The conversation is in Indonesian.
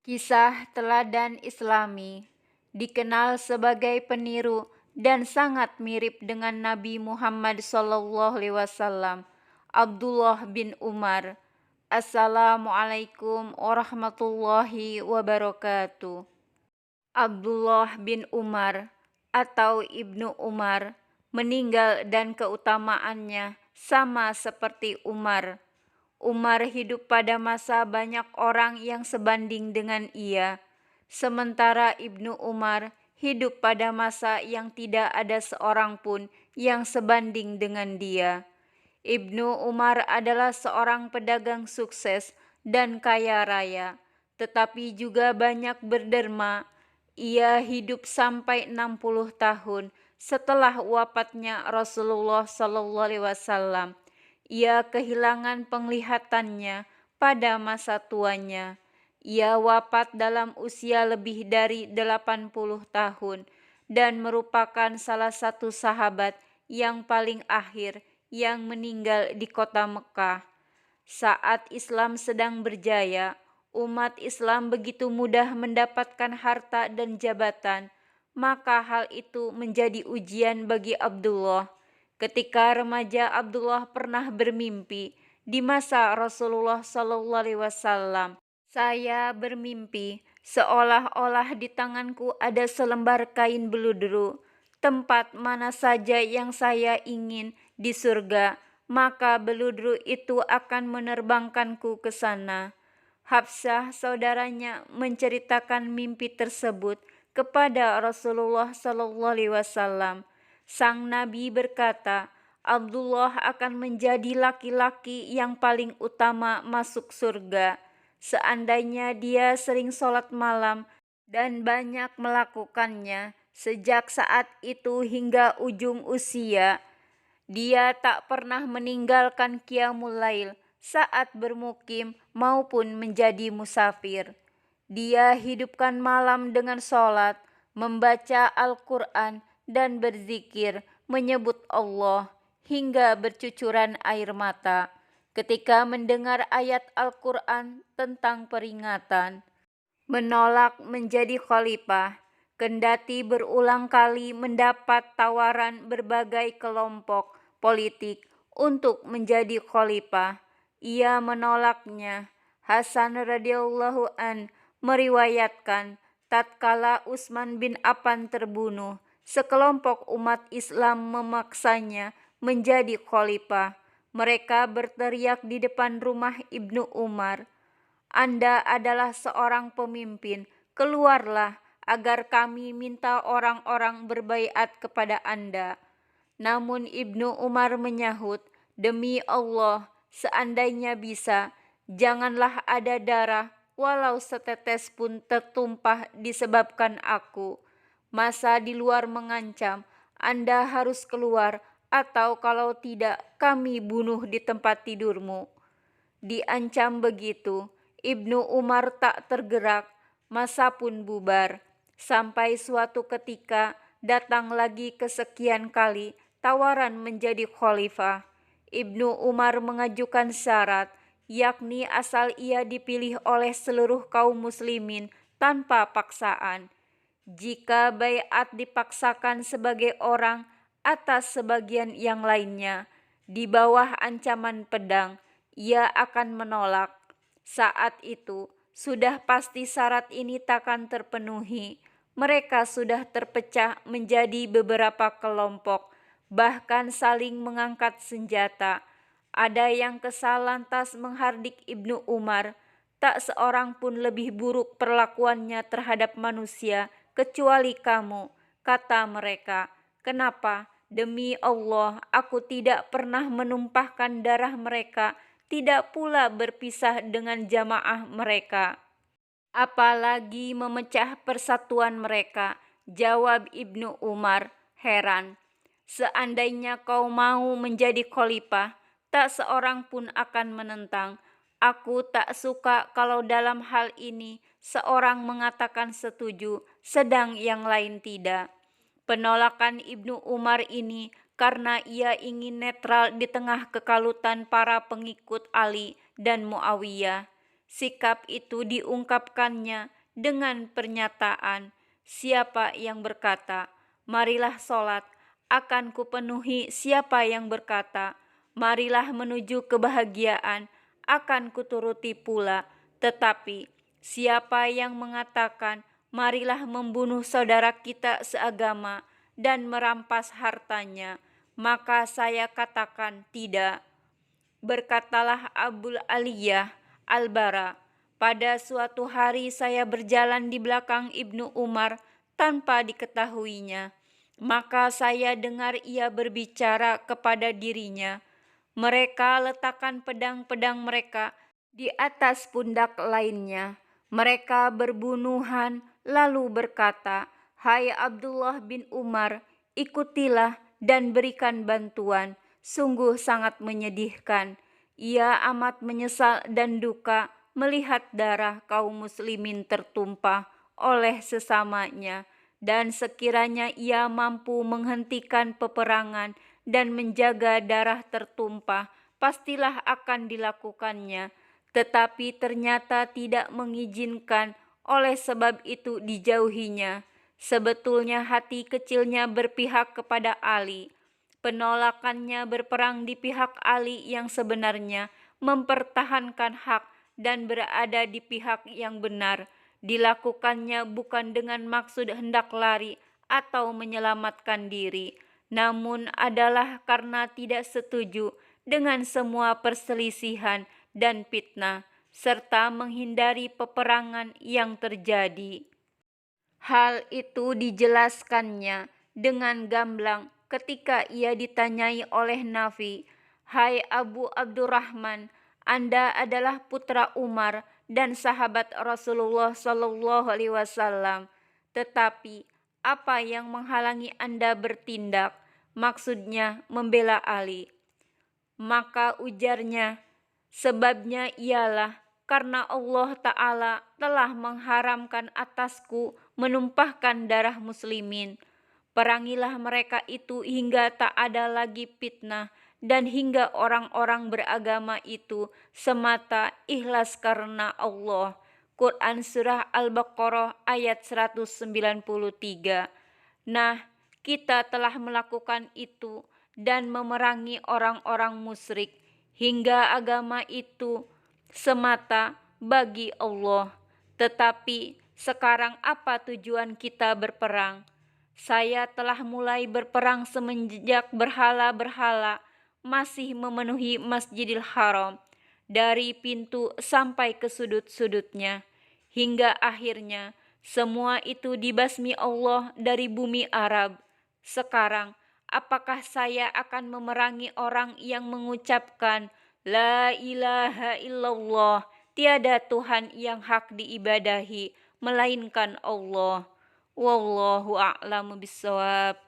Kisah teladan Islami dikenal sebagai peniru dan sangat mirip dengan Nabi Muhammad SAW. Abdullah bin Umar. Assalamualaikum warahmatullahi wabarakatuh. Abdullah bin Umar atau Ibnu Umar meninggal dan keutamaannya sama seperti Umar. Umar hidup pada masa banyak orang yang sebanding dengan ia, sementara Ibnu Umar hidup pada masa yang tidak ada seorang pun yang sebanding dengan dia. Ibnu Umar adalah seorang pedagang sukses dan kaya raya, tetapi juga banyak berderma. Ia hidup sampai 60 tahun setelah wafatnya Rasulullah SAW. Ia kehilangan penglihatannya pada masa tuanya. Ia wafat dalam usia lebih dari 80 tahun dan merupakan salah satu sahabat yang paling akhir yang meninggal di kota Mekah. Saat Islam sedang berjaya, umat Islam begitu mudah mendapatkan harta dan jabatan, maka hal itu menjadi ujian bagi Abdullah. Ketika remaja, Abdullah pernah bermimpi di masa Rasulullah SAW. Saya bermimpi seolah-olah di tanganku ada selembar kain beludru. Tempat mana saja yang saya ingin di surga, maka beludru itu akan menerbangkanku ke sana. Hafsah saudaranya menceritakan mimpi tersebut kepada Rasulullah SAW. Sang Nabi berkata, Abdullah akan menjadi laki-laki yang paling utama masuk surga. Seandainya dia sering sholat malam dan banyak melakukannya, sejak saat itu hingga ujung usia, dia tak pernah meninggalkan qiyamul lail saat bermukim maupun menjadi musafir. Dia hidupkan malam dengan sholat, membaca Al-Quran, dan berzikir, menyebut Allah, hingga bercucuran air mata ketika mendengar ayat Al-Quran tentang peringatan. Menolak menjadi khalifah, kendati berulang kali mendapat tawaran berbagai kelompok politik untuk menjadi khalifah, ia menolaknya. Hasan radhiyallahu an meriwayatkan, tatkala Utsman bin Affan terbunuh, sekelompok umat Islam memaksanya menjadi khalifah. Mereka berteriak di depan rumah Ibnu Umar, Anda adalah seorang pemimpin, keluarlah agar kami minta orang-orang berbaiat kepada Anda. Namun Ibnu Umar menyahut, demi Allah, seandainya bisa, janganlah ada darah walau setetes pun tertumpah disebabkan aku. Masa di luar mengancam, Anda harus keluar, atau kalau tidak kami bunuh di tempat tidurmu. Diancam begitu, Ibnu Umar tak tergerak, masa pun bubar. Sampai suatu ketika datang lagi kesekian kali tawaran menjadi khalifah. Ibnu Umar mengajukan syarat, yakni asal ia dipilih oleh seluruh kaum muslimin tanpa paksaan. Jika baiat dipaksakan sebagai orang atas sebagian yang lainnya, di bawah ancaman pedang, ia akan menolak. Saat itu, sudah pasti syarat ini takkan terpenuhi. Mereka sudah terpecah menjadi beberapa kelompok, bahkan saling mengangkat senjata. Ada yang kesal lantas menghardik Ibnu Umar, tak seorang pun lebih buruk perlakuannya terhadap manusia kecuali kamu, kata mereka. Kenapa? Demi Allah, aku tidak pernah menumpahkan darah mereka, tidak pula berpisah dengan jamaah mereka, apalagi memecah persatuan mereka. Jawab Ibnu Umar, heran. Seandainya kau mau menjadi khalifah, tak seorang pun akan menentang. Aku tak suka kalau dalam hal ini seorang mengatakan setuju, sedang yang lain tidak. Penolakan Ibnu Umar ini karena ia ingin netral di tengah kekalutan para pengikut Ali dan Muawiyah. Sikap itu diungkapkannya dengan pernyataan, siapa yang berkata, marilah sholat, akan kupenuhi. Siapa yang berkata, marilah menuju kebahagiaan, akan kuturuti pula. Tetapi siapa yang mengatakan, marilah membunuh saudara kita seagama dan merampas hartanya, maka saya katakan tidak. Berkatalah Abul Aliyah Al-Bara, pada suatu hari saya berjalan di belakang Ibnu Umar tanpa diketahuinya. Maka saya dengar ia berbicara kepada dirinya. Mereka letakkan pedang-pedang mereka di atas pundak lainnya. Mereka berbunuhan lalu berkata, "Hai Abdullah bin Umar, ikutilah dan berikan bantuan." Sungguh sangat menyedihkan. Ia amat menyesal dan duka melihat darah kaum muslimin tertumpah oleh sesamanya, dan sekiranya ia mampu menghentikan peperangan dan menjaga darah tertumpah, pastilah akan dilakukannya. Tetapi ternyata tidak mengizinkan, oleh sebab itu dijauhinya. Sebetulnya hati kecilnya berpihak kepada Ali. Penolakannya berperang di pihak Ali yang sebenarnya, mempertahankan hak dan berada di pihak yang benar. Dilakukannya bukan dengan maksud hendak lari atau menyelamatkan diri, namun adalah karena tidak setuju dengan semua perselisihan dan fitnah, serta menghindari peperangan yang terjadi. Hal itu dijelaskannya dengan gamblang ketika ia ditanyai oleh Nafi, "Hai Abu Abdurrahman, Anda adalah putra Umar dan sahabat Rasulullah Shallallahu Alaihi Wasallam. Tetapi apa yang menghalangi Anda bertindak?" Maksudnya membela Ali. Maka ujarnya, sebabnya ialah karena Allah Ta'ala telah mengharamkan atasku menumpahkan darah muslimin. Perangilah mereka itu hingga tak ada lagi fitnah, dan hingga orang-orang beragama itu semata ikhlas karena Allah. Quran Surah Al-Baqarah ayat 193. Nah, kita telah melakukan itu dan memerangi orang-orang musyrik hingga agama itu semata bagi Allah. Tetapi sekarang apa tujuan kita berperang? Saya telah mulai berperang semenjak berhala-berhala masih memenuhi Masjidil Haram, dari pintu sampai ke sudut-sudutnya, hingga akhirnya semua itu dibasmi Allah dari bumi Arab. Sekarang, apakah saya akan memerangi orang yang mengucapkan La ilaha illallah, tiada Tuhan yang hak diibadahi melainkan Allah. Wallahu a'lamu bissawab.